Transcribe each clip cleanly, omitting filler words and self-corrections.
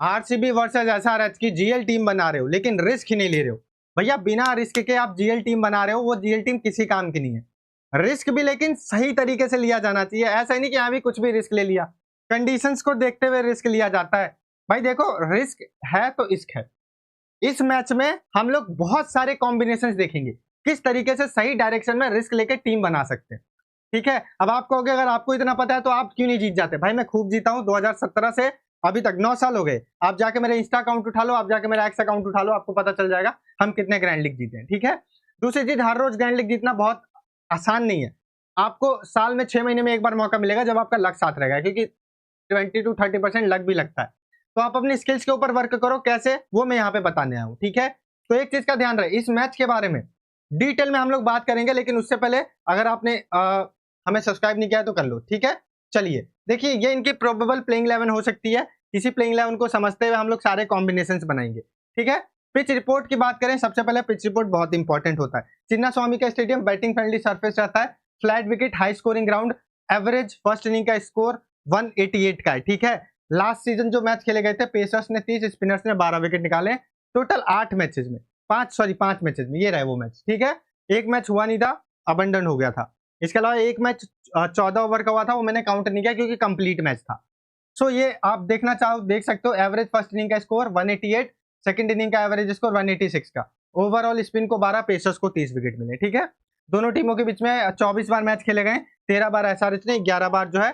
RCB versus SRH की GL team बना रहे हो लेकिन रिस्क ही नहीं ले रहे हो। भैया बिना रिस्क के आप जीएल टीम बना रहे हो, वो जीएल टीम किसी काम की नहीं है। रिस्क भी लेकिन सही तरीके से लिया जाना चाहिए। ऐसा ही नहीं कि यहाँ भी कुछ भी रिस्क ले लिया, कंडीशंस को देखते हुए रिस्क लिया जाता है। भाई देखो रिस्क है तो इश्क है। इस मैच में हम लोग बहुत सारे कॉम्बिनेशंस देखेंगे, किस तरीके से सही डायरेक्शन में रिस्क लेके टीम बना सकते हैं। ठीक है, अब आप कहोगे अगर आपको इतना पता है तो आप क्यों नहीं जीत जाते। भाई मैं खूब जीता हूं 2017 से अभी तक 9 साल हो गए। आप जाके मेरे इंस्टा अकाउंट उठा लो, आप जाके मेरा एक्स अकाउंट उठा लो, आपको पता चल जाएगा हम कितने ग्रैंड लीग जीते हैं। ठीक है, दूसरी चीज, हर रोज ग्रैंड लीग जीतना बहुत आसान नहीं है। आपको साल में 6 महीने में एक बार मौका मिलेगा जब आपका लक साथ रहेगा, क्योंकि 20 to 30% लक भी लगता है। तो आप अपनी स्किल्स के ऊपर वर्क करो, कैसे वो मैं यहाँ पे बताने आया हूँ। ठीक है, तो एक चीज का ध्यान रहे, इस मैच के बारे में डिटेल में हम लोग बात करेंगे, लेकिन उससे पहले अगर आपने हमें सब्सक्राइब नहीं किया तो कर लो। ठीक है, चलिए देखिए, ये इनकी प्रोबेबल प्लेइंग 11 हो सकती है। इसी प्लेइंग 11 को समझते हुए हम लोग सारे कॉम्बिनेशंस बनाएंगे। ठीक है, पिच रिपोर्ट की बात करें, सबसे पहले पिच रिपोर्ट बहुत इंपॉर्टेंट होता है। चिन्नास्वामी का स्टेडियम बैटिंग फ्रेंडली सरफेस रहता है, flat wicket, high scoring ground, average first inning का स्कोर 188 का है। ठीक है, लास्ट सीजन जो मैच खेले गए थे, पेसर्स ने 30, स्पिनर्स ने 12 विकेट निकाले, टोटल 8 मैचेस में, 5 मैचेस में ये रहे वो मैच। ठीक है, एक मैच हुआ नहीं था, अबंडन हो गया था। इसके अलावा एक मैच 14 ओवर का हुआ था, वो मैंने काउंट नहीं किया क्योंकि कंप्लीट मैच था। सो ये आप देखना चाहो देख सकते हो, एवरेज फर्स्ट इनिंग का स्कोर 188, सेकंड इनिंग का एवरेज स्कोर 186 का, ओवरऑल स्पिन को 12, पेसर्स को 30 विकेट मिले। ठीक है, दोनों टीमों के बीच में 24 बार मैच खेले गए, 13 बार एसआरएच ने, 11 बार जो है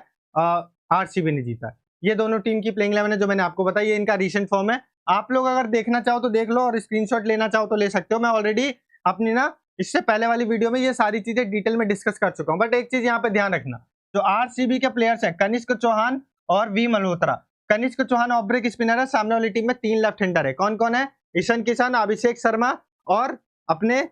आरसीबी ने जीता। ये दोनों टीम की प्लेइंग 11 है जो मैंने आपको बताया, ये इनका रीसेंट फॉर्म है। आप लोग अगर देखना चाहो तो देख लो, और स्क्रीनशॉट लेना चाहो तो ले सकते हो। मैं ऑलरेडी अपनी ना इससे पहले वाली वीडियो में ये सारी चीजें डिटेल में डिस्कस कर चुका हूं। बट एक चीज यहाँ पे ध्यान रखना, जो आरसीबी के प्लेयर्स हैं, कनिष्क चौहान और V Malhotra. Kanishk Chauhan off break spinner है, सामने वाली टीम में 3 लेफ्ट हैंडर है। कौन कौन है? ईशान किशन, अभिषेक शर्मा और अपने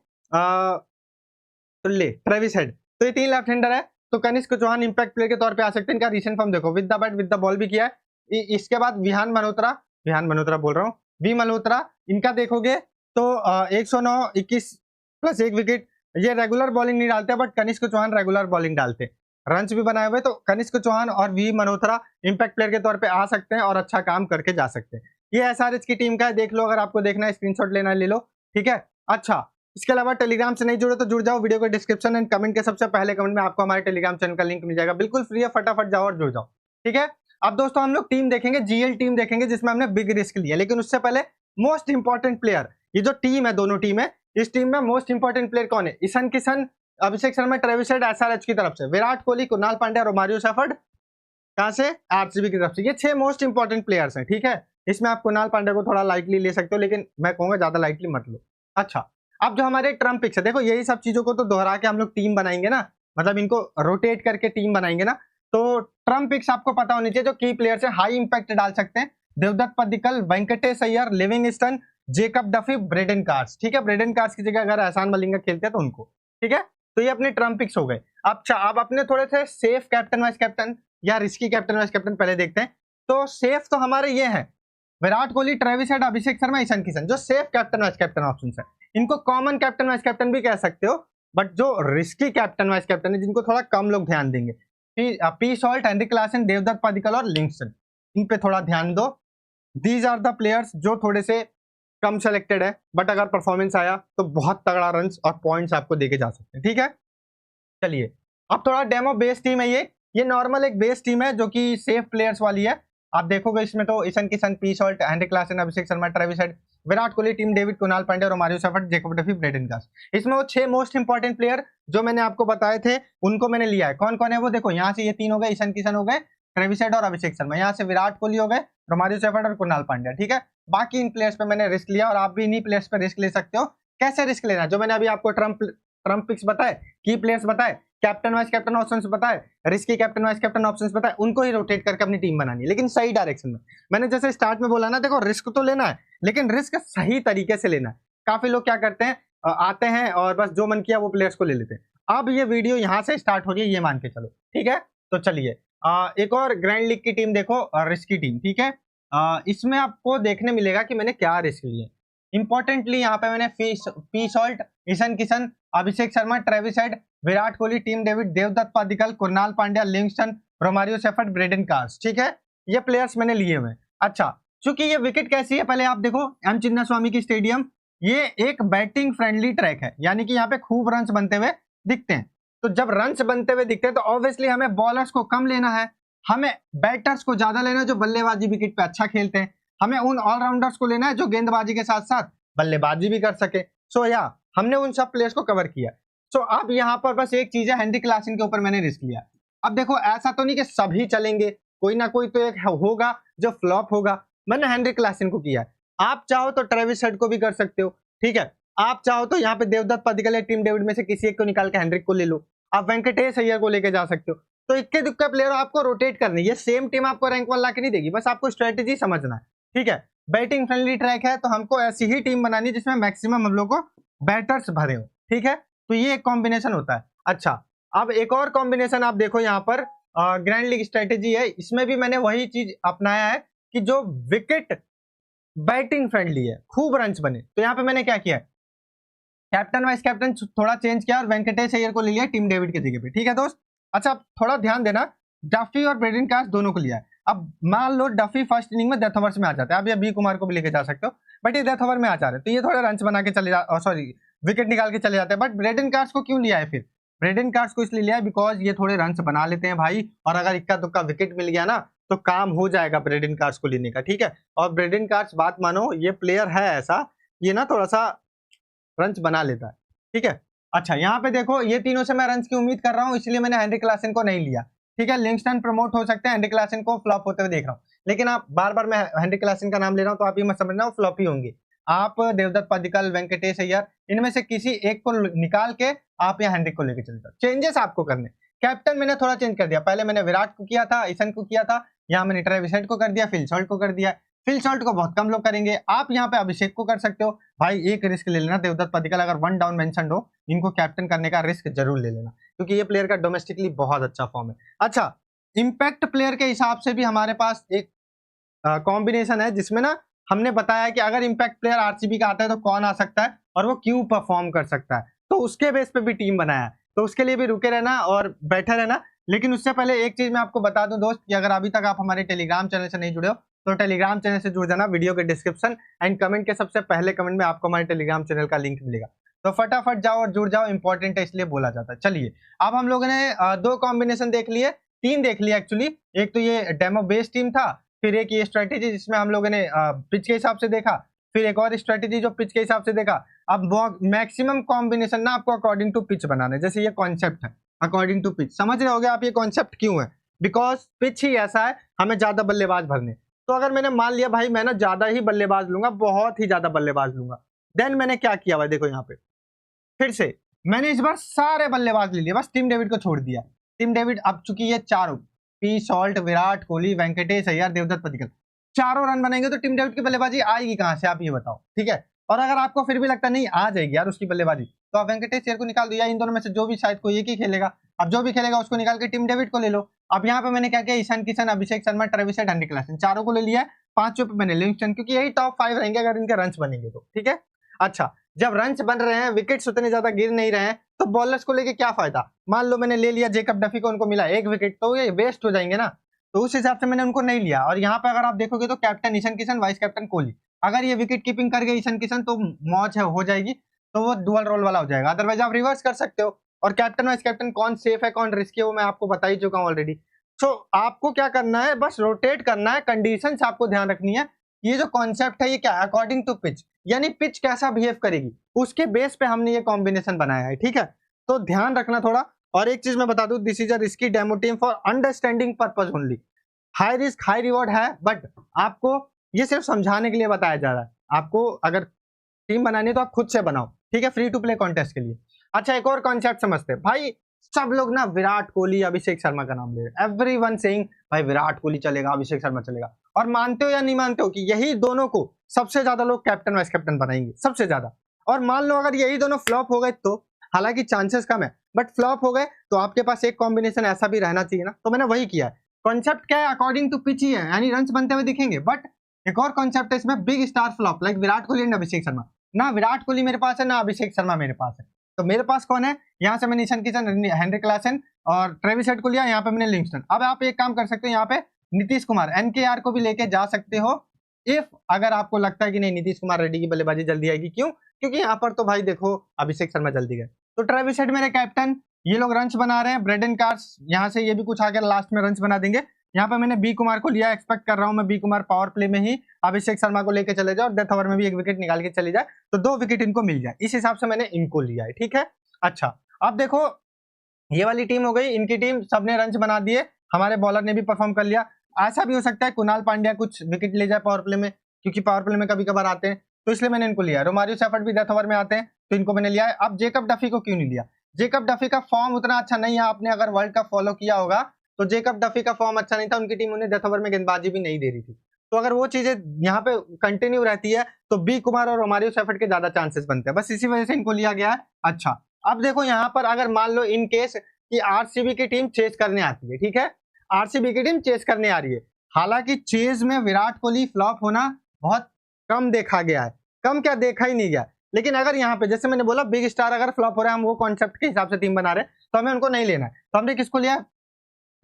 ट्रेविस हेड। तो ये 3 लेफ्ट हैंडर है। तो कनिष्क चौहान इंपैक्ट प्लेयर के तौर पे आ सकते हैं। इनका रीसेंट फॉर्म देखो, with the bat with the ball भी किया है। इसके बाद विहान मल्होत्रा बोल रहा हूँ, वी मल्होत्रा, इनका देखोगे तो 109, 21 प्लस 1 विकेट। ये रेगुलर बॉलिंग नहीं डालते, but Kanishk Chauhan regular bowling डालते, रन्स भी बनाए हुए। तो कनिष्क चौहान और वी मल्होत्रा इंपैक्ट प्लेयर के तौर पे आ सकते हैं और अच्छा काम करके जा सकते हैं। ये एसआरएच की टीम का है, देख लो, अगर आपको देखना है स्क्रीनशॉट लेना है ले लो। ठीक है, अच्छा, इसके अलावा टेलीग्राम से नहीं जुड़े तो जुड़ जाओ, वीडियो के डिस्क्रिप्शन एंड कमेंट के सबसे पहले कमेंट में आपको हमारे टेलीग्राम चैनल का लिंक मिल जाएगा, बिल्कुल फ्री है, फटाफट जाओ और जुड़ जाओ। ठीक है, अब दोस्तों हम लोग टीम देखेंगे, जीएल टीम देखेंगे, जिसमें हमने बिग रिस्क लिया। लेकिन उससे पहले मोस्ट इंपॉर्टेंट प्लेयर, ये जो टीम है, दोनों टीम है, इस टीम में मोस्ट इंपॉर्टेंट प्लेयर कौन है? Ishan Kishan, Abhishek Sharma, Travis head SRH की तरफ से, विराट कोहली, कुणाल पांड्या, रोमारियो शेफर्ड कहां से? आरसीबी की तरफ से। ये 6 मोस्ट इंपॉर्टेंट प्लेयर्स हैं। ठीक है, इसमें आप कुणाल पांड्या को थोड़ा लाइटली ले सकते हो, लेकिन मैं कहूंगा ज्यादा लाइटली मत लो। अच्छा, अब जो हमारे ट्रम्प पिक्स है, देखो यही सब चीजों को तो दोहरा के हम लोग टीम बनाएंगे ना, मतलब इनको रोटेट करके टीम बनाएंगे ना। तो ट्रम्प पिक्स आपको पता होनी चाहिए, जो की प्लेयर्स है, हाई इंपैक्ट डाल सकते हैं। Devdutt Padikkal, Venkatesh Iyer, Livingstone, Jacob Duffy, Brydon Carse. ठीक है, ब्रेडन कार्स की जगह अगर एहसान मलिंगा खेलते हैं तो उनको। ठीक है, तो ये अपने ट्रम्प पिक्स हो गए। अच्छा, अब अपने थोड़े से सेफ कैप्टन वाइस कैप्टन या रिस्की कैप्टन वाइस कैप्टन पहले देखते हैं। तो सेफ तो हमारे ये हैं, विराट कोहली, ट्रेविस हेड, अभिषेक शर्मा, ईशान किशन, जो safe captain vice captain option है। इनको कॉमन कैप्टन वाइस कैप्टन भी कह सकते हो, बट जो रिस्की कैप्टन वाइस कैप्टन है, जिनको थोड़ा कम लोग ध्यान देंगे, P Salt, Heinrich Klaasen, Devdutt Padikkal और लिंगस्टन, इन पे थोड़ा ध्यान दो। दीज आर द प्लेयर्स जो थोड़े से कम सेलेक्टेड है, बट अगर परफॉर्मेंस आया तो बहुत तगड़ा रन्स और पॉइंट्स आपको देके जा सकते हैं। ठीक है, चलिए अब थोड़ा डेमो बेस टीम है। ये नॉर्मल एक बेस टीम है जो कि सेफ प्लेयर्स वाली है। आप देखोगे इसमें तो Ishan Kishan, P Salt, Heinrich Klaasen, Abhishek Sharma, Travis Head, Virat Kohli, Tim David, Krunal Pandya, Romario Shepherd, Jacob Duffy, Brydon Carse. इसमें वो 6 मोस्ट इंपॉर्टेंट प्लेयर जो मैंने आपको बताए थे, उनको मैंने लिया है। कौन कौन है वो देखो, यहाँ से ये 3 हो गए, ईशान किशन हो गए, ट्रेविस हेड और अभिषेक शर्मा, यहाँ से विराट कोहली हो गए, रोमारियो शेफर्ड और कुणाल पांड्या। ठीक है, बाकी इन प्लेयर्स पे मैंने रिस्क लिया, और आप भी इन्हीं प्लेयर्स पे रिस्क ले सकते हो। कैसे रिस्क लेना? जो मैंने अभी आपको ट्रम्प पिक्स बताए, की प्लेयर्स बताए, कैप्टन वाइस कैप्टन ऑप्शंस बताए, risky captain vice captain options बताए, उनको ही रोटेट करके अपनी टीम बनानी है, लेकिन सही डायरेक्शन में। मैंने जैसे स्टार्ट में बोला ना, देखो रिस्क तो लेना है, लेकिन रिस्क सही तरीके से लेना है। काफी लोग क्या करते हैं, आते हैं और बस जो मन किया वो प्लेयर्स को ले लेते हैं। अब ये वीडियो यहाँ से स्टार्ट हो रही है, ये मान के चलो। ठीक है, तो चलिए एक और ग्रैंड लीग की टीम देखो, रिस्की टीम। ठीक है, इसमें आपको देखने मिलेगा कि मैंने क्या रिस्क लिए। इंपॉर्टेंटली यहाँ पे मैंने P Salt, Ishan Kishan, Abhishek Sharma, Travis Head, Virat Kohli, Tim David, Devdutt Padikkal, Krunal Pandya, Livingstone, Romario Shepherd, Brydon Carse. ठीक है, ये प्लेयर्स मैंने लिए हुए। अच्छा, चूंकि ये विकेट कैसी है, पहले आप देखो एम चिन्नास्वामी की स्टेडियम, ये एक बैटिंग फ्रेंडली ट्रैक है, यानी कि यहाँ पे खूब रन्स बनते हुए दिखते हैं। तो जब रन्स बनते हुए दिखते हैं तो ऑब्वियसली हमें बॉलर्स को कम लेना है, हमें बैटर्स को ज्यादा लेना है जो बल्लेबाजी विकेट पे अच्छा खेलते हैं, हमें उन ऑलराउंडर्स को लेना है जो गेंदबाजी के साथ साथ बल्लेबाजी भी कर सके। सो या हमने उन सब प्लेयर्स को कवर किया। सो अब यहाँ पर बस एक चीज है, हेनरी क्लासन के ऊपर मैंने रिस्क लिया। अब देखो ऐसा तो नहीं कि सभी चलेंगे, कोई ना कोई तो एक होगा जो फ्लॉप होगा। मैंने हेनरी क्लासन को किया है, आप चाहो तो ट्रेविस हेड को भी कर सकते हो, ठीक है। आप चाहो तो यहाँ पे देवदत्त पडिक्कल या टीम डेविड में से किसी एक को निकाल के हेनरिक को ले लो, आप वेंकटेश अय्यर को लेके जा सकते हो। तो इक्के दुक्के प्लेयर आपको रोटेट करने, ये सेम टीम आपको रैंक 1 ला के नहीं देगी, बस आपको स्ट्रेटेजी समझना है, ठीक है। बैटिंग फ्रेंडली ट्रैक है तो हमको ऐसी ही टीम बनानी जिसमें मैक्सिमम हम लोग को बैटर्स भरे हो, ठीक है। तो ये एक कॉम्बिनेशन होता है। अच्छा, अब एक और कॉम्बिनेशन आप देखो यहाँ पर ग्रैंड लीग स्ट्रेटेजी है, इसमें भी मैंने वही चीज अपनाया है कि जो विकेट बैटिंग फ्रेंडली है, खूब रन्स बने। तो यहाँ पे मैंने क्या किया है, कैप्टन वाइस कैप्टन थोड़ा चेंज किया और वेंकटेश अय्यर को ले लिया टीम डेविड की जगह पे, ठीक है दोस्त। अच्छा, अब थोड़ा ध्यान देना, डफी और ब्रेडन कार्स दोनों को लिया है। अब मान लो डफी फर्स्ट इनिंग में डेथ ओवर्स में आ जाते हैं, अब ये बी कुमार को भी लेके जा सकते हो, बट ये डेथ ओवर में आ जा रहे हैं तो ये थोड़े रन्स बना के चले जा, सॉरी विकेट निकाल के चले जाते हैं। बट ब्रेडन कार्स को क्यों लिया है फिर, ब्रेडन कार्स को इसलिए लिया है बिकॉज ये थोड़े रन्स बना लेते हैं भाई, और अगर इक्का दुक्का विकेट मिल गया ना तो काम हो जाएगा ब्रेडन कार्स को लेने का, ठीक है। और ब्रेडन कार्स बात मानो ये प्लेयर है ऐसा, ये ना थोड़ा सा रन्स बना लेता है, ठीक है। अच्छा, यहाँ पे देखो ये तीनों से मैं रन्स की उम्मीद कर रहा हूँ, इसलिए मैंने हेनरी क्लासन को नहीं लिया, ठीक है। लिंगस्टन प्रमोट हो सकते हैं, हेनरी क्लासन को फ्लॉप होते हुए देख रहा हूँ, लेकिन आप बार बार मैं हेनरी क्लासन का नाम ले रहा हूँ तो आप ये मत समझना वो फ्लॉप ही होंगे। आप देवदत्त पडिक्कल, वेंकटेश अय्यर, इनमें से किसी एक को निकाल के आप यहाँ हेनरी को लेके चले जाओ। चेंजेस आपको करने, कैप्टन मैंने थोड़ा चेंज कर दिया, पहले मैंने विराट को किया था, ईशन को किया था, यहाँ मैंने ट्रेविस हेड को कर दिया, फिल सॉल्ट को कर दिया। फिल सॉल्ट को बहुत कम लोग करेंगे, आप यहाँ पे अभिषेक को कर सकते हो। भाई एक रिस्क ले लेना, देवदत्त पडिक्कल अगर 1 डाउन मेंशन हो, इनको कैप्टन करने का रिस्क जरूर ले लेना, क्योंकि ये प्लेयर का डोमेस्टिकली बहुत अच्छा फॉर्म है। अच्छा, इंपैक्ट प्लेयर के हिसाब से भी हमारे पास एक कॉम्बिनेशन है जिसमें ना हमने बताया कि अगर इंपैक्ट प्लेयर आरसीबी का आता है तो कौन आ सकता है और वो क्यों परफॉर्म कर सकता है, तो उसके बेस पे भी टीम बनाया है। तो उसके लिए भी रुके रहना और बैठे रहना। लेकिन उससे पहले एक चीज मैं आपको बता दूं दोस्त, कि अगर अभी तक आप हमारे टेलीग्राम चैनल से नहीं जुड़े हो तो टेलीग्राम चैनल से जुड़ जाना, वीडियो के डिस्क्रिप्शन एंड कमेंट के सबसे पहले कमेंट में आपको हमारे टेलीग्राम चैनल का लिंक मिलेगा, तो फटाफट जाओ और जुड़ जाओ, इंपॉर्टेंट है इसलिए बोला जाता है। चलिए, अब हम लोगों ने 2 कॉम्बिनेशन देख लिए, 3 देख लिया एक्चुअली। एक तो ये डेमो बेस्ड टीम था, फिर एक ये स्ट्रेटेजी जिसमें हम लोगों ने पिच के हिसाब से देखा, फिर एक और स्ट्रेटेजी जो पिच के हिसाब से देखा। अब मैक्सिमम कॉम्बिनेशन ना आपको अकॉर्डिंग टू पिच बनाना है, जैसे ये कॉन्सेप्ट है अकॉर्डिंग टू पिच, समझ रहे होगे आप ये कॉन्सेप्ट क्यों है, बिकॉज पिच ही ऐसा है, हमें ज्यादा बल्लेबाज भरने। तो अगर मैंने मान लिया भाई मैं ना ज्यादा ही बल्लेबाज लूंगा, बहुत ही ज्यादा बल्लेबाज लूंगा, देन मैंने क्या किया भाई, देखो यहाँ पे फिर से मैंने इस बार सारे बल्लेबाज ले लिए, बस टीम डेविड को छोड़ दिया। टीम डेविड अब चूंकि ये चारों पी सॉल्ट, विराट कोहली, वेंकटेश अय्यर, देवदत्त पडिक्कल चारों रन बनेंगे तो टीम डेविड की बल्लेबाजी आएगी कहां से, आप ये बताओ, ठीक है। और अगर आपको फिर भी लगता नहीं आ जाएगी यार उसकी बल्लेबाजी, तो आप वेंकटेश अय्यर को निकाल दो, या इन दोनों में से जो भी शायद कोई एक ही खेलेगा। अब जो भी खेलेगा उसको निकाल के टीम डेविड को ले लो। अब यहाँ पे मैंने क्या किया, Ishan Kishan, Abhishek Sharma, Travis Head, Henry Klaasen चारों को ले लिया है। 5वें पे मैंने लिविंगस्टन, क्योंकि यही टॉप 5 रहेंगे अगर इनके रन्स बनेंगे तो, ठीक है। अच्छा, जब रन्स बन रहे हैं, विकेट्स उतने ज्यादा गिर नहीं रहे हैं, तो बॉलर्स को लेके क्या फायदा। मान लो मैंने ले लिया जेकब डफी को, उनको मिला 1 विकेट, तो ये वेस्ट हो जाएंगे ना, तो उस हिसाब से मैंने उनको नहीं लिया। और यहाँ पे अगर आप देखोगे तो captain Ishan Kishan, vice captain Kohli, अगर ये विकेट कीपिंग कर गए ईशान किशन तो मौज है, हो जाएगी, तो वो डुअल रोल वाला हो जाएगा। अदरवाइज आप रिवर्स कर सकते हो। और कैप्टन वाइस कैप्टन कौन सेफ है कौन रिस्की है वो मैं आपको बता ही चुका हूँ ऑलरेडी। सो आपको क्या करना है, बस रोटेट करना है, कंडीशंस आपको ध्यान रखनी है। ये जो कॉन्सेप्ट है ये क्या है, अकॉर्डिंग टू पिच, यानी पिच कैसा बिहेव करेगी उसके बेस पे हमने ये कॉम्बिनेशन बनाया है, ठीक है। तो ध्यान रखना थोड़ा। और एक चीज मैं बता दूं, this is a risky demo team for understanding purpose only. High risk high reward है, बट आपको ये सिर्फ समझाने के लिए बताया जा रहा है। आपको अगर टीम बनानी है तो आप खुद से बनाओ, ठीक है, फ्री टू प्ले कॉन्टेस्ट के लिए। अच्छा, एक और कॉन्सेप्ट समझते हैं भाई, सब लोग ना विराट कोहली, अभिषेक शर्मा का नाम ले रहे, एवरीवन सेइंग भाई विराट कोहली चलेगा, अभिषेक शर्मा चलेगा। और मानते हो या नहीं मानते हो कि यही दोनों को सबसे ज्यादा लोग कैप्टन वाइस कैप्टन बनाएंगे, सबसे ज्यादा। और मान लो अगर यही दोनों फ्लॉप हो गए, तो हालांकि चांसेस कम है, बट फ्लॉप हो गए तो आपके पास एक कॉम्बिनेशन ऐसा भी रहना चाहिए ना। तो मैंने वही किया है। कॉन्सेप्ट क्या है, अकॉर्डिंग टू पिच ही है, यानी रन्स बनते हुए दिखेंगे। बट एक और कॉन्सेप्ट है इसमें, big star flop, like Virat Kohli and Abhishek Sharma. ना विराट कोहली मेरे पास है, ना अभिषेक शर्मा मेरे पास है, तो मेरे पास कौन है, यहाँ से मैंने ईशान किशन, हेनरी क्लासन और ट्रेविस हेड को लिया, यहाँ पे मैंने लिविंगस्टन। अब आप एक काम कर सकते हो, यहाँ पे नीतीश कुमार, एनकेआर को भी लेके जा सकते हो, इफ अगर आपको लगता है कि नहीं नीतीश कुमार रेड्डी की बल्लेबाजी जल्दी आएगी, क्यों? क्योंकि यहाँ पर तो भाई देखो अभिषेक शर्मा जल्दी गए, तो ट्रेविस हेड मेरे कैप्टन, ये लोग रन्स बना रहे हैं, ब्रेडन कार्स यहाँ से ये भी कुछ आकर लास्ट में रन्स बना देंगे। यहाँ पर मैंने बी कुमार को लिया, एक्सपेक्ट कर रहा हूँ मैं बी कुमार पावर प्ले में ही अभिषेक शर्मा को लेकर चले जाए और डेथ ओवर में भी एक विकेट निकाल के चली जाए, तो 2 विकेट इनको मिल जाए, इस हिसाब से मैंने इनको लिया है, ठीक है। अच्छा अब देखो ये वाली टीम हो गई, इनकी टीम सबने रन्स बना दिए, हमारे बॉलर ने भी परफॉर्म कर लिया। ऐसा भी हो सकता है कुणाल पांड्या कुछ विकेट ले जाए पावर प्ले में, क्योंकि पावर प्ले में कभी कभार आते हैं, तो इसलिए मैंने इनको लिया। रोमारियो सेफर्ड भी डेथ ओवर में आते हैं, तो इनको मैंने लिया है। अब जेकब डफी को क्यों नहीं लिया? जेकब डफी का फॉर्म उतना अच्छा नहीं है, आपने अगर वर्ल्ड कप फॉलो किया होगा तो जेकब डफी का फॉर्म अच्छा नहीं था, उनकी टीम उन्हें डेथ ओवर में गेंदबाजी भी नहीं दे रही थी, तो अगर वो चीजें यहाँ पे कंटिन्यू रहती है तो बी कुमार और रोमारियो सेफर्ड के ज्यादा चांसेस बनते हैं, बस इसी वजह से इनको लिया गया है। अच्छा अब देखो यहाँ पर अगर मान लो इन केस कि आरसीबी की टीम चेस करने आती है, ठीक है, आरसीबी की टीम चेस करने आ रही है, हालांकि चेस में विराट कोहली फ्लॉप होना बहुत कम देखा गया है, कम क्या देखा ही नहीं गया, लेकिन अगर यहाँ पे जैसे मैंने बोला बिग स्टार अगर फ्लॉप हो रहा है, हम वो कॉन्सेप्ट के हिसाब से टीम बना रहे हैं, तो हमें उनको नहीं लेना है, तो हमने किसको लिया?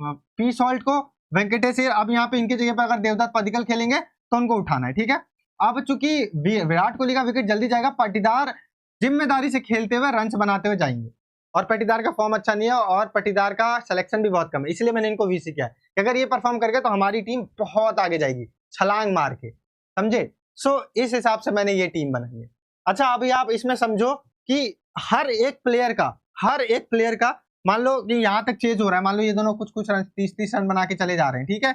पी सॉल्ट को, वेंकटेश अय्यर। अब यहाँ पे इनकी जगह पे अगर देवदत्त पडिक्कल खेलेंगे तो उनको उठाना है, ठीक है। अब चूंकि विराट कोहली का विकेट जल्दी जाएगा, पाटीदार जिम्मेदारी से खेलते हुए रन्स बनाते हुए जाएंगे, और पाटीदार का फॉर्म अच्छा नहीं है और पाटीदार का सिलेक्शन भी बहुत कम है, इसलिए मैंने इनको वीसी किया है कि अगर ये परफॉर्म करके तो हमारी टीम बहुत आगे जाएगी छलांग मार के, समझे। सो इस हिसाब से मैंने ये टीम बनाई है। अच्छा अभी आप इसमें समझो कि हर एक प्लेयर का मान लो कि यहाँ तक चेज हो रहा है, मान लो ये दोनों कुछ रन 30-30 रन बना के चले जा रहे हैं, ठीक है,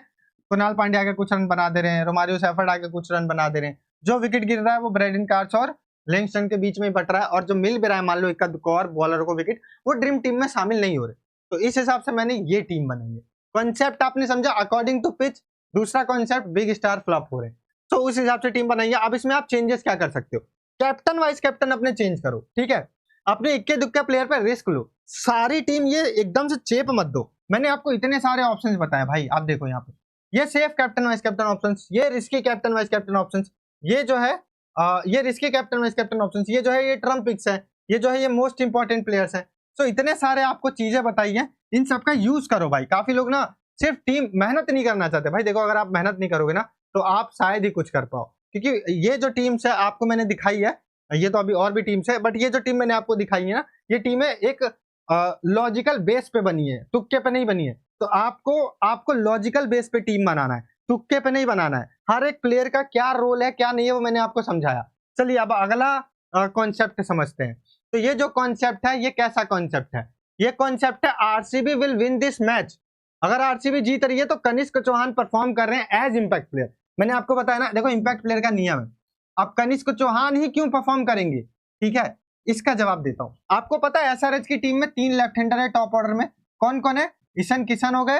कुणाल पांड्या आगे कुछ रन बना दे रहे हैं, रोमारियो सेफर्ड आगे कुछ रन बना दे रहे हैं, जो विकेट गिर रहा है वो ब्रेडन कार्स और लिविंगस्टन के बीच में ही बट रहा है, और जो मिल भी रहा है मान लो एक और बॉलर को विकेट, वो ड्रीम टीम में शामिल नहीं हो रहे, तो इस हिसाब से मैंने ये टीम बनाई है। कॉन्सेप्ट आपने समझा, अकॉर्डिंग टू पिच, दूसरा कॉन्सेप्ट बिग स्टार फ्लॉप हो रहे हैं, तो उस हिसाब से टीम बनाई है। अब इसमें आप चेंजेस क्या कर सकते हो? कैप्टन वाइस कैप्टन अपने चेंज करो, ठीक है, अपने इक्के दुक्के प्लेयर पर रिस्क लो, सारी टीम ये एकदम से चेप मत दो। मैंने आपको इतने सारे ऑप्शंस बताए भाई, आप देखो यहाँ पे ये safe captain vice captain options, ये risky captain vice captain options, ये जो है ये risky captain vice captain options, ये जो है ये ट्रम्प पिक्स है, ये जो है ये मोस्ट इंपॉर्टेंट प्लेयर्स है। सो इतने सारे आपको चीजें बताई हैं, इन सबका यूज करो भाई। काफी लोग ना सिर्फ टीम मेहनत नहीं करना चाहते भाई, देखो अगर आप मेहनत नहीं करोगे ना तो आप शायद ही कुछ कर पाओ, क्योंकि ये जो टीम्स है आपको मैंने दिखाई है, ये तो अभी और भी टीम्स है, बट ये जो टीम मैंने आपको दिखाई है ना, ये टीमें एक लॉजिकल बेस पे बनी है, तुक्के पे नहीं बनी है, तो आपको लॉजिकल बेस पे टीम बनाना है, तुक्के पे नहीं बनाना है। हर एक प्लेयर का क्या रोल है क्या नहीं है वो मैंने आपको समझाया। चलिए अब अगला कॉन्सेप्ट समझते हैं। तो ये जो कॉन्सेप्ट है ये कैसा कॉन्सेप्ट है? ये कॉन्सेप्ट है RCB will win this match. अगर आरसीबी जीत रही है तो कनिष्क चौहान परफॉर्म कर रहे हैं एज इंपैक्ट प्लेयर। मैंने आपको बताया ना, देखो इंपैक्ट प्लेयर का नियम है, अब कनिष्क चौहान ही क्यों परफॉर्म करेंगे, ठीक है, इसका जवाब देता हूं। आपको पता है एसआरएच की टीम में 3 लेफ्ट हैंडर है टॉप ऑर्डर में, कौन कौन है? ईशान किशन हो गए,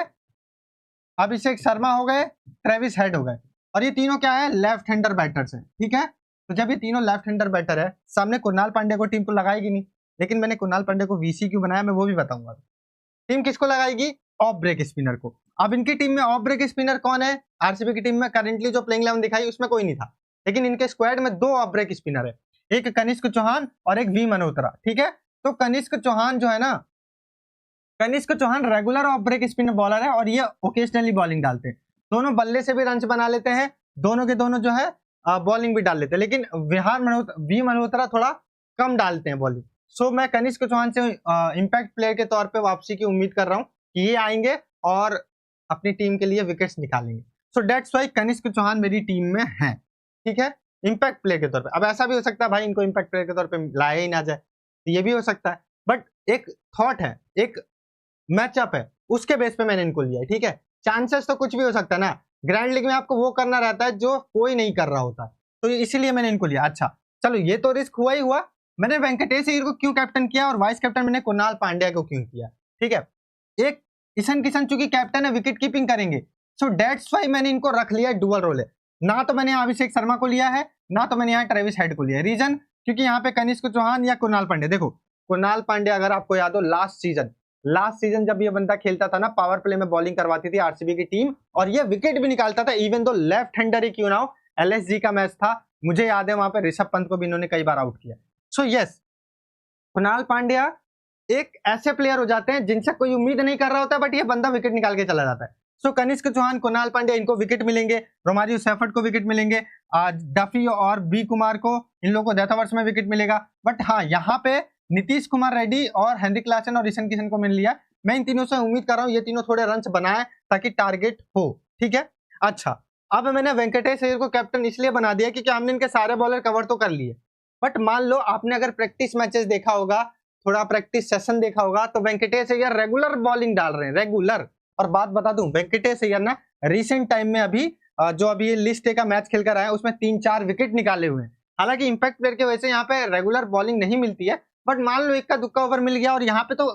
अभिषेक शर्मा हो गए, ट्रेविस हेड हो गए, और ये तीनों क्या है? लेफ्ट हैंडर बैटर्स हैं, ठीक है। तो जब ये तीनों लेफ्ट हैंडर बैटर है, सामने कुणाल पांड्या को टीम तो लगाएगी नहीं, लेकिन मैंने कुणाल पांड्या को वीसी क्यों बनाया मैं वो भी बताऊंगा। टीम किसको लगाएगी? ऑफ ब्रेक स्पिनर को। अब इनकी टीम में ऑफ ब्रेक स्पिनर कौन है? आरसीबी की टीम में करंटली जो प्लेइंग 11 दिखाई उसमें कोई नहीं था, लेकिन इनके स्क्वाड में 2 ऑफ ब्रेक स्पिनर है, एक कनिष्क चौहान और एक वी मल्होत्रा, ठीक है। तो कनिष्क चौहान जो है ना, Kanishk Chauhan regular off break spinner bowler है और ये ओकेजनली बॉलिंग डालते हैं, दोनों बल्ले से भी रन बना लेते हैं, दोनों के दोनों जो है बॉलिंग भी डाल लेते हैं, लेकिन वी मल्होत्रा थोड़ा कम डालते हैं बॉलिंग। सो मैं कनिष्क चौहान से इंपैक्ट प्लेयर के तौर पे वापसी की उम्मीद कर रहा हूँ कि ये आएंगे और अपनी टीम के लिए विकेट्स निकालेंगे। So that's why Kanishk Chauhan मेरी टीम में है, ठीक है, इंपैक्ट प्लेयर के तौर पे। अब ऐसा भी हो सकता है भाई इनको इंपैक्ट प्लेयर के तौर पे लाया ही ना जाए, तो ये भी हो सकता है, बट एक थॉट है, एक मैचअप है, उसके बेस पे मैंने इनको लिया है, ठीक है। चांसेस तो कुछ भी हो सकता है ना, ग्रैंड लीग में आपको वो करना रहता है जो कोई नहीं कर रहा होता, तो इसीलिए मैंने इनको लिया। अच्छा चलो ये तो रिस्क हुआ ही हुआ, मैंने वेंकटेश अय्यर को क्यों कैप्टन किया और वाइस कैप्टन मैंने कुणाल पांड्या को क्यों किया, ठीक है। एक ईशान किशन चूंकि कैप्टन है विकेट कीपिंग करेंगे, सो दैट्स व्हाई मैंने इनको रख लिया, डुअल रोल है। ना तो मैंने अभिषेक शर्मा को लिया है, ना तो मैंने यहाँ ट्रेविस हेड को लिया है। रीजन क्योंकि यहाँ पे कनिष्क चौहान या कुणाल पांड्या, देखो कुणाल पांड्या अगर आपको याद हो लास्ट सीजन जब ये बंदा खेलता था ना, पावर प्ले में बॉलिंग करवाती थी आरसीबी की टीम और ये विकेट भी निकालता था, इवन दो लेफ्ट हैंडर ही क्यों ना हो। एलएसजी का मैच था, मुझे याद है वहां पे ऋषभ पंत को भी इन्होंने कई बार आउट किया। सो यस, कुणाल पांड्या एक ऐसे प्लेयर हो जाते हैं जिनसे कोई उम्मीद नहीं कर रहा होता है, बट ये बंदा विकेट निकाल के चला जाता है। सो कनिष्क चौहान, कुणाल पांड्या इनको विकेट मिलेंगे, रोमारियो सेफर्ड को विकेट मिलेंगे, डफी और बी कुमार को, इन लोगों को डेथ ओवर्स में विकेट मिलेगा। बट हाँ, यहाँ पे नीतीश कुमार रेड्डी और हेनरी क्लासन और ईशन किशन को मिल लिया। मैं इन तीनों से उम्मीद कर रहा हूँ ये तीनों थोड़े रन बनाए ताकि टारगेट हो, ठीक है। अच्छा, अब मैंने वेंकटेश अय्यर को कैप्टन इसलिए बना दिया क्योंकि हमने इनके सारे बॉलर कवर तो कर लिए। बट मान लो आपने अगर प्रैक्टिस मैचेस देखा होगा, थोड़ा प्रैक्टिस सेशन देखा होगा, तो वेंकटेश अय्यर रेगुलर बॉलिंग डाल रहे हैं, रेगुलर। और बात बता दूं, वेंकटेश अय्यर ना रिसेंट टाइम में अभी जो अभी लिस्ट ए का मैच खेल कर आए उसमें 3-4 विकेट निकाले हुए हैं। हालांकि इंपैक्ट प्लेयर के वजह से यहाँ पे रेगुलर बॉलिंग नहीं मिलती है, बट मान लो इक्का दुक्का ओवर मिल गया और यहाँ पे तो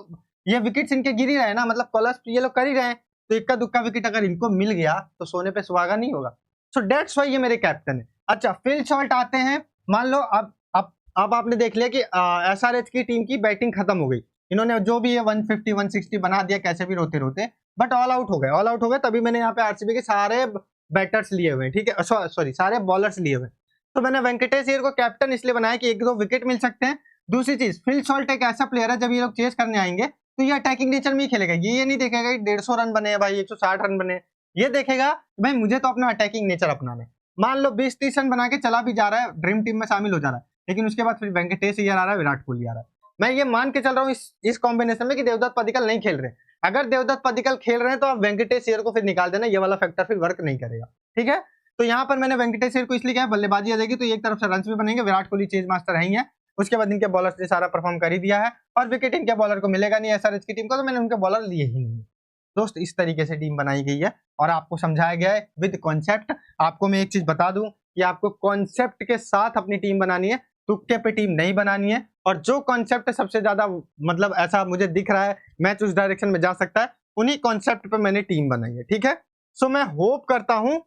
ये विकेट्स इनके गिर ही रहे ना, मतलब कॉलर्स ये लोग कर ही रहे हैं, तो इक्का दुक्का विकेट अगर इनको मिल गया तो सोने पे सुहागा नहीं होगा। सो डेट्स व्हाई ये मेरे कैप्टन है। अच्छा, फिल शॉर्ट आते हैं। मान लो अब आपने देख लिया कि एसआरएच की टीम की बैटिंग खत्म हो गई, इन्होंने जो भी है 150 160 बना दिया कैसे भी रोते रोते, बट ऑल आउट हो गए। तभी मैंने यहाँ पे आरसीबी के सारे बैटर्स लिए हुए हैं, ठीक है, सॉरी सारे बॉलर्स लिए हुए हैं। तो मैंने वेंकटेश अय्यर को कैप्टन इसलिए बनाया कि 1-2 विकेट मिल सकते हैं। दूसरी चीज, फिल शॉर्ट एक ऐसा प्लेयर है जब ये लोग चेस करने आएंगे तो ये अटैकिंग नेचर में ही खेलेगा, ये नहीं देखेगा 150 रन बने भाई, 160 रन बने, ये देखेगा भाई मुझे तो अपना अटैकिंग नेचर अपनाना है। मान लो 20-30 रन बना के चला भी जा रहा है, ड्रीम टीम में शामिल हो जा रहा है, लेकिन उसके बाद फिर वेंकटेश अय्यर आ रहा है, विराट कोहली आ रहा है। मैं ये मान के चल रहा हूँ इस कॉम्बिनेशन में कि देवदत्त पडिक्कल नहीं खेल रहे। अगर देवदत्त पडिक्कल खेल रहे हैं तो आप वेंकटेश अय्यर को फिर निकाल देना, ये वाला फैक्टर फिर वर्क नहीं करेगा, ठीक है। तो यहाँ पर मैंने वेंकटेश अय्यर को इसलिए क्या, बल्लेबाजी आ जाएगी तो एक तरफ से रन भी बनेंगे, विराट कोहली चेज मास्टर है ही है, उसके बाद इनके बॉलर्स ने सारा परफॉर्म कर ही दिया है और विकेट इनके बॉलर को मिलेगा नहीं एसआरएच की टीम को, तो मैंने उनके बॉलर लिए ही नहीं। दोस्त, इस तरीके से टीम बनाई गई है और आपको समझाया गया है विद कॉन्सेप्ट। आपको मैं एक चीज बता दूं कि आपको कॉन्सेप्ट के साथ अपनी टीम बनानी है, तुक्के पे टीम नहीं बनानी है। और जो कॉन्सेप्ट सबसे ज्यादा मतलब ऐसा मुझे दिख रहा है मैच उस डायरेक्शन में जा सकता है, उन्हीं कॉन्सेप्ट पे मैंने टीम बनाई है, ठीक है। सो मैं होप करता हूं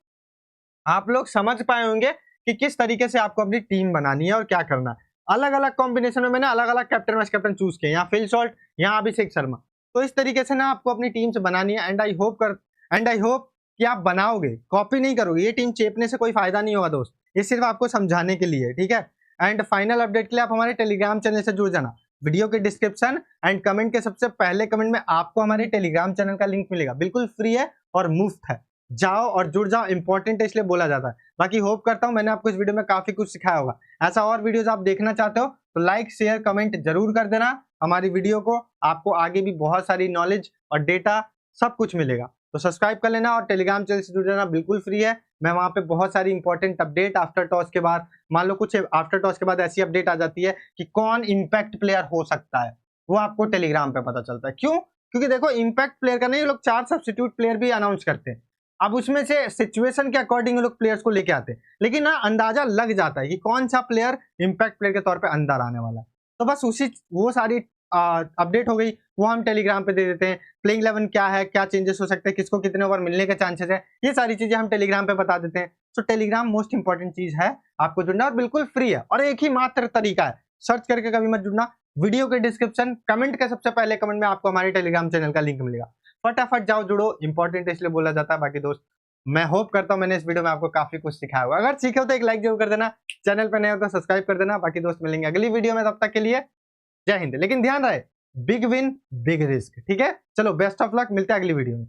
आप लोग समझ पाए होंगे कि किस तरीके से आपको अपनी टीम बनानी है और क्या करना है। अलग अलग कॉम्बिनेशन में मैंने अलग अलग कैप्टन वाइस कैप्टन चूज किए, यहाँ फिल शॉर्ट, यहाँ अभिषेक शर्मा। तो इस तरीके से ना आपको अपनी टीम से बनानी है एंड आई होप कि आप बनाओगे, कॉपी नहीं करोगे। ये टीम चेपने से कोई फायदा नहीं होगा दोस्त, ये सिर्फ आपको समझाने के लिए, ठीक है। एंड फाइनल अपडेट के लिए आप हमारे टेलीग्राम चैनल से जुड़ जाना। वीडियो के डिस्क्रिप्शन एंड कमेंट के सबसे पहले कमेंट में आपको हमारे टेलीग्राम चैनल का लिंक मिलेगा, बिल्कुल फ्री है और मुफ्त है। जाओ और जुड़ जाओ, इंपॉर्टेंट है इसलिए बोला जाता है। बाकी होप करता हूं मैंने आपको इस वीडियो में काफी कुछ सिखाया होगा। ऐसा और वीडियोस आप देखना चाहते हो तो लाइक शेयर कमेंट जरूर कर देना हमारी वीडियो को, आपको आगे भी बहुत सारी नॉलेज और डेटा सब कुछ मिलेगा। तो सब्सक्राइब कर लेना और टेलीग्राम चैनल से जुड़ जाना, बिल्कुल फ्री है। मैं वहां पे बहुत सारी इंपॉर्टेंट अपडेट आफ्टर टॉस के बाद, मान लो कुछ आफ्टर टॉस के बाद ऐसी अपडेट आ जाती है कि कौन इंपैक्ट प्लेयर हो सकता है, वो आपको टेलीग्राम पे पता चलता है। क्यों? क्योंकि देखो इंपैक्ट प्लेयर का नहीं, ये लोग 4 सब्स्टिट्यूट प्लेयर भी अनाउंस करते हैं। अब उसमें से सिचुएशन के अकॉर्डिंग लोग प्लेयर्स को लेके आते हैं, लेकिन ना अंदाजा लग जाता है कि कौन सा प्लेयर इंपैक्ट प्लेयर के तौर पे अंदर आने वाला है। तो बस उसी वो सारी अपडेट हो गई, वो हम टेलीग्राम पे दे देते हैं। प्लेइंग 11 क्या है, क्या चेंजेस हो सकते हैं, किसको कितने ओवर मिलने के चांसेस है, ये सारी चीजें हम टेलीग्राम पे बता देते हैं। तो टेलीग्राम मोस्ट इंपॉर्टेंट चीज है, आपको जुड़ना और बिल्कुल फ्री है और एक ही मात्र तरीका है, सर्च करके कभी मत जुड़ना। वीडियो के डिस्क्रिप्शन कमेंट के सबसे पहले कमेंट में आपको हमारे टेलीग्राम चैनल का लिंक मिलेगा, फटाफट जाओ जुड़ो, इंपॉर्टेंट इसलिए बोला जाता है। बाकी दोस्त, मैं होप करता हूं मैंने इस वीडियो में आपको काफी कुछ सिखाया होगा। अगर सीखे हो तो एक लाइक जरूर कर देना, चैनल पर नए हो तो सब्सक्राइब कर देना। बाकी दोस्त, मिलेंगे अगली वीडियो में, तब तक के लिए जय हिंद। लेकिन ध्यान रहे, बिग विन बिग रिस्क, ठीक है। चलो बेस्ट ऑफ लक, मिलते हैं अगली वीडियो में।